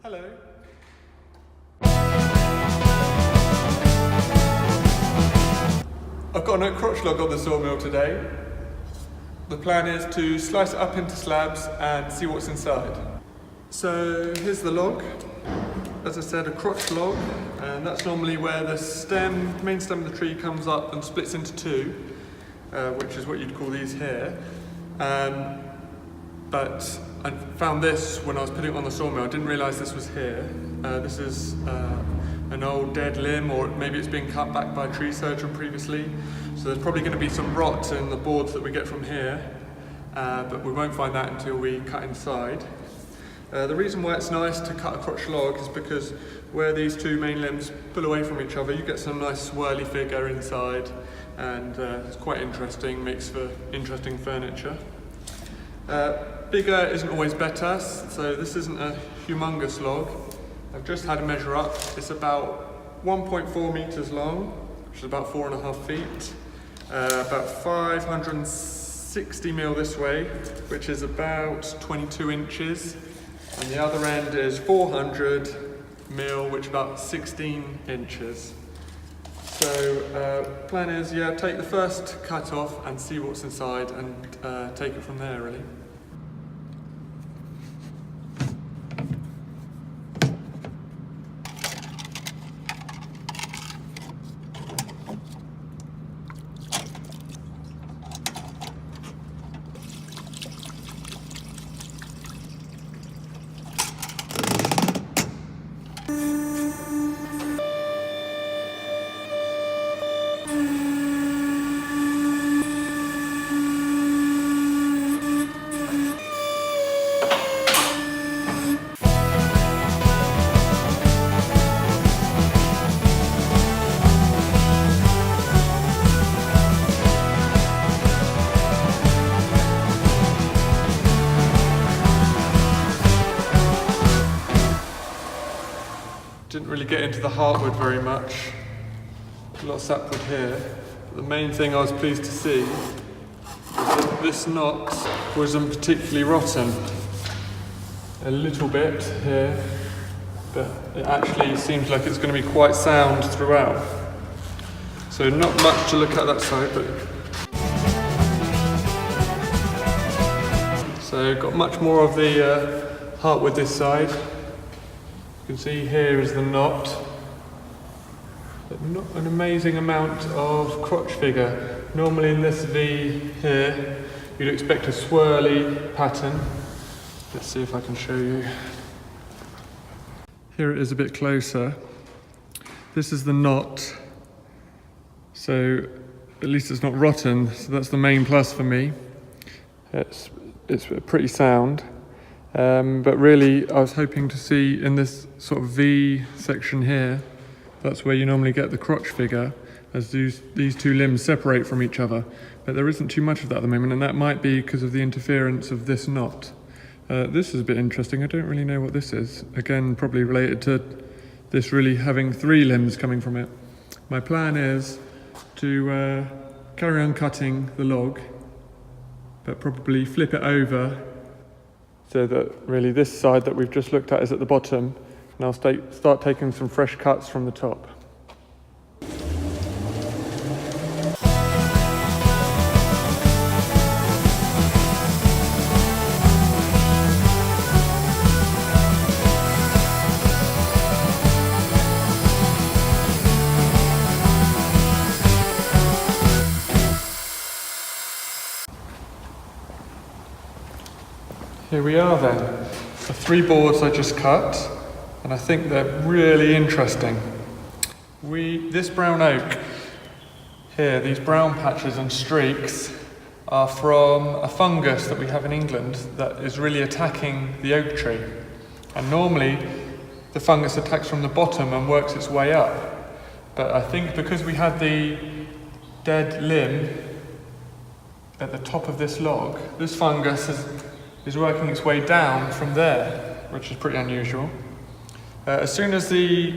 Hello. I've got an oak crotch log on the sawmill today. The plan is to slice it up into slabs and see what's inside. So here's the log. As I said, a crotch log, and that's normally where the main stem of the tree comes up and splits into two, which is what you'd call these here. But I found this when I was putting it on the sawmill. I didn't realise this was here. This is an old dead limb, or maybe it's been cut back by a tree surgeon previously. So there's probably going to be some rot in the boards that we get from here, but we won't find that until we cut inside. The reason why it's nice to cut a crotch log is because where these two main limbs pull away from each other, you get some nice swirly figure inside, and it's quite interesting, makes for interesting furniture. Bigger isn't always better, so this isn't a humongous log. I've just had a measure up. It's about 1.4 meters long, which is about 4.5 feet. About 560 mil this way, which is about 22 inches. And the other end is 400 mil, which is about 16 inches. So plan is, take the first cut off and see what's inside, and take it from there, really. Didn't really get into the heartwood very much. A lot of sapwood here. But the main thing I was pleased to see is that this knot wasn't particularly rotten. A little bit here, but it actually seems like it's going to be quite sound throughout. So not much to look at that side, but so got much more of the heartwood this side. You can see here is the knot, but not an amazing amount of crotch figure. Normally in this V here, you'd expect a swirly pattern. Let's see if I can show you. Here it is a bit closer. This is the knot, so at least it's not rotten, so that's the main plus for me. It's pretty sound. But really, I was hoping to see in this sort of V section here, that's where you normally get the crotch figure, as these two limbs separate from each other. But there isn't too much of that at the moment, and that might be because of the interference of this knot. This is a bit interesting. I don't really know what this is. Again, probably related to this really having three limbs coming from it. My plan is to carry on cutting the log, but probably flip it over so that really this side that we've just looked at is at the bottom, and I'll start taking some fresh cuts from the top. Here we are then, the three boards I just cut, and I think they're really interesting. This brown oak here, these brown patches and streaks, are from a fungus that we have in England that is really attacking the oak tree. And normally the fungus attacks from the bottom and works its way up. But I think because we had the dead limb at the top of this log, this fungus is working its way down from there, which is pretty unusual. As soon as the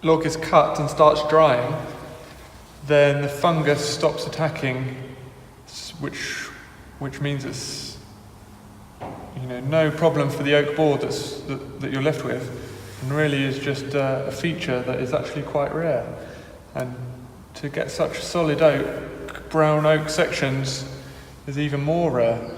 log is cut and starts drying, then the fungus stops attacking, which means it's no problem for the oak board that you're left with. and really is just a feature that is actually quite rare. And to get such solid oak, brown oak sections is even more rare.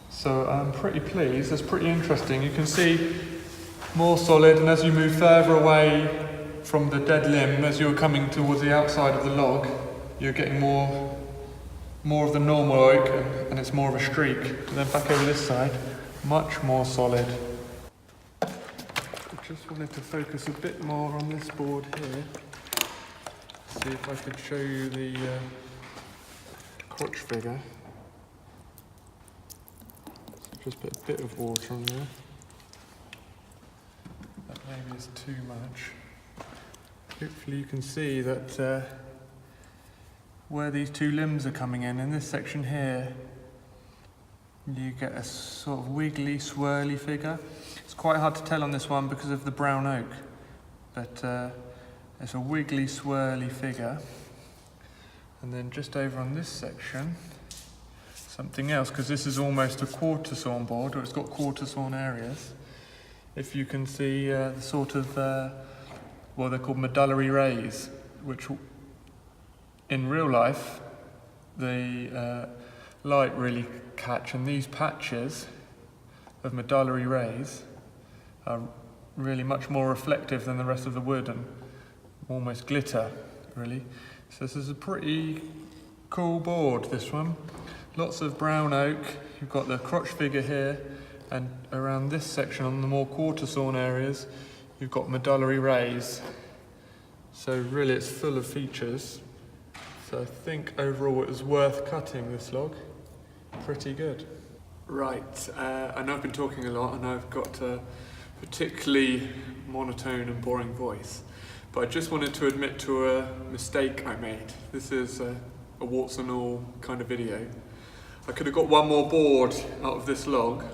So I'm pretty pleased. That's pretty interesting. You can see more solid, and as you move further away from the dead limb, as you're coming towards the outside of the log, you're getting more of the normal oak, and it's more of a streak. And then back over this side, much more solid. I just wanted to focus a bit more on this board here. See if I could show you the crotch figure. So just put a bit of water on there. That maybe is too much. Hopefully you can see that where these two limbs are coming in this section here, you get a sort of wiggly, swirly figure. It's quite hard to tell on this one because of the brown oak, but it's a wiggly, swirly figure. And then just over on this section, something else, because this is almost a quarter sawn board, or it's got quarter sawn areas. If you can see the sort of, well, they're called medullary rays, which in real life, the light really catch, and these patches of medullary rays are really much more reflective than the rest of the wood and almost glitter, really. So this is a pretty cool board, this one. Lots of brown oak. You've got the crotch figure here, and around this section on the more quarter sawn areas, you've got medullary rays. So really it's full of features. So I think overall it was worth cutting this log. Pretty good. Right, I know I've been talking a lot, and I've got a particularly monotone and boring voice, but I just wanted to admit to a mistake I made. This is a warts and all kind of video. I could have got one more board out of this log.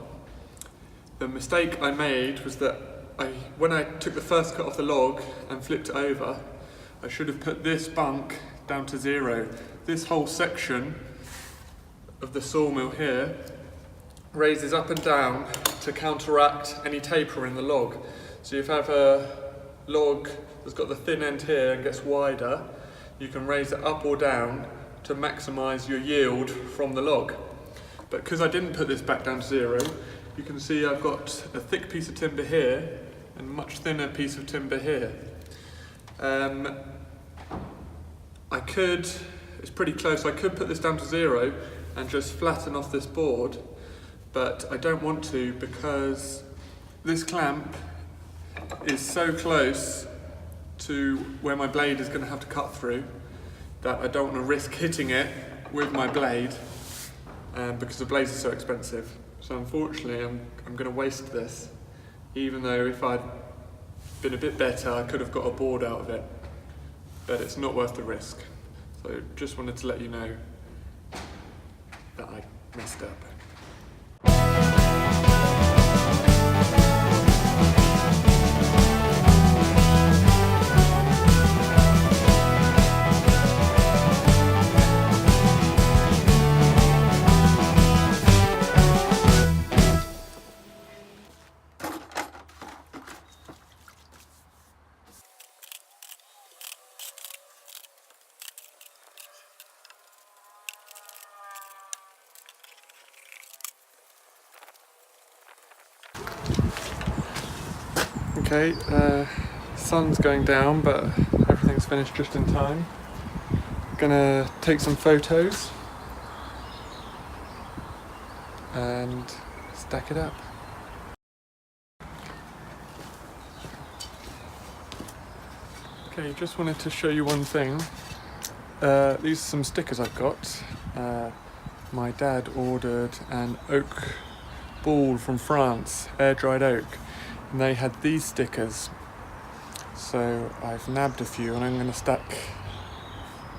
The mistake I made was that when I took the first cut off the log and flipped it over, I should have put this bunk down to 0. This whole section of the sawmill here raises up and down to counteract any taper in the log. So if you have a log that's got the thin end here and gets wider, you can raise it up or down to maximise your yield from the log. But because I didn't put this back down to 0, you can see I've got a thick piece of timber here and a much thinner piece of timber here. It's pretty close, I could put this down to 0 and just flatten off this board, but I don't want to because this clamp is so close to where my blade is going to have to cut through that I don't want to risk hitting it with my blade because the blades are so expensive. So unfortunately I'm going to waste this, even though if I'd been a bit better I could have got a board out of it, but it's not worth the risk. So just wanted to let you know that I messed up. Okay, sun's going down, but everything's finished just in time. Gonna take some photos and stack it up. Okay, just wanted to show you one thing. These are some stickers I've got. My dad ordered an oak ball from France, air-dried oak. And they had these stickers, so I've nabbed a few and I'm going to stack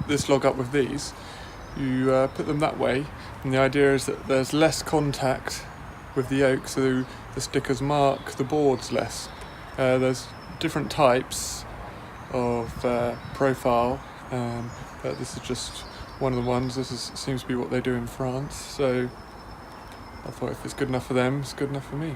this log up with these. You put them that way, and the idea is that there's less contact with the oak, so the stickers mark the boards less. There's different types of profile, but this is just one of the ones. Seems to be what they do in France, so I thought if it's good enough for them, it's good enough for me.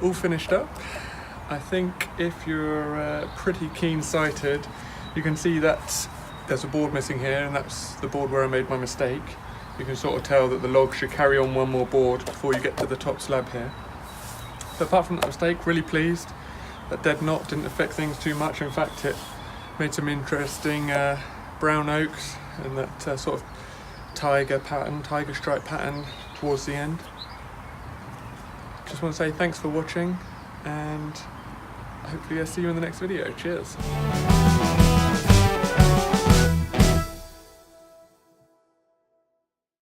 all finished up. I think if you're pretty keen-sighted, you can see that there's a board missing here, and that's the board where I made my mistake. You can sort of tell that the log should carry on one more board before you get to the top slab here. But apart from that mistake, really pleased. That dead knot didn't affect things too much. In fact, it made some interesting brown oaks and that sort of tiger stripe pattern towards the end. Just want to say thanks for watching, and hopefully I'll see you in the next video. Cheers.